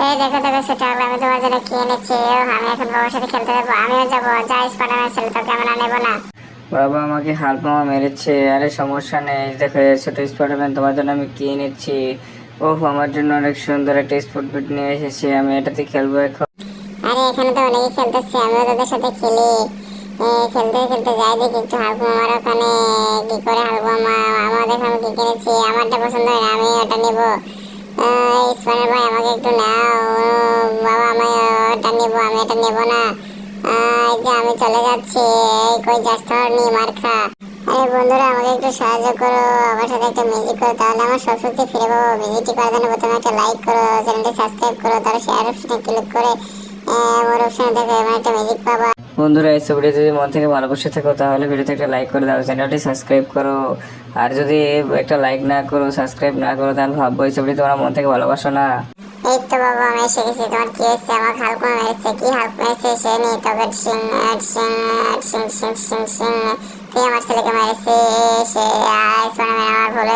এই দেখো দেখো সেটা আমি তোমার জন্য কি এনেছি। আমি এখন বাবার সাথে খেলতে যাবো, আমিও যাবো। যা স্পাইডারম্যান ছেলে, তোকে আমি না নেবো না। বাবা আমাকে হাল্ক মামা মেরেছে। আরে সমস্যা নেই, দেখো এই ছোট স্পাইডারম্যান তোমার জন্য আমি কি এনেছি। ওহ, আমার জন্য অনেক সুন্দর একটা স্পোর্ট বুট নিয়ে এসেছি, আমি এটাতে খেলবো এখন। আরে এখানে তো অনেকেই খেলতেছে, আমিও তাদের সাথে খেলি। খেলতে খেলতে যাই দেখি একটু হালকা মামার ওখানে কি করে। হালকা মামা আমার দেখো আমি কি কিনেছি, আমারটা পছন্দ হয় না, আমি ওটা নেবো। স্পাইডার ভাই আমাকে একটু নাও। বাবা আমি ওটা নেবো, আমি এটা নেবো না। এই যে আমি চলে যাচ্ছি। এই কই যাস তোর, নি মার খা। আরে বন্ধুরা আমাকে একটু সাহায্য করো, আমার সাথে একটা মিউজিক করো, তাহলে আমার সব শক্তি ফিরে পাবো। মিউজিকটি করার জন্য প্রথমে একটা লাইক করো, চ্যানেলটি সাবস্ক্রাইব করো, তারপর শেয়ার অপশনে ক্লিক করে মোর অপশনে দেখো এমন একটা মিউজিক পাবা। বন্ধুরা এই ছবিটি যদি মন থেকে ভালোবাসে থাকো তাহলে ভিডিওতে একটা লাইক করে দাও, চ্যানেলটি সাবস্ক্রাইব করো। আর যদি একটা লাইক না করো, সাবস্ক্রাইব না করো, তাহলে ভাববো এই ছবিটি তোমরা মন থেকে ভালোবাসো না। এই তো বাবা আমি এসে গেছি। তোমার কি হয়েছে? আমার হালকা মেরেছে। কি হালকা মেরেছে সে নেই, তবে সিং সিং সিং সিং সিং সিং তুই আমার ছেলেকে মেরেছে। সে আমার ভুলে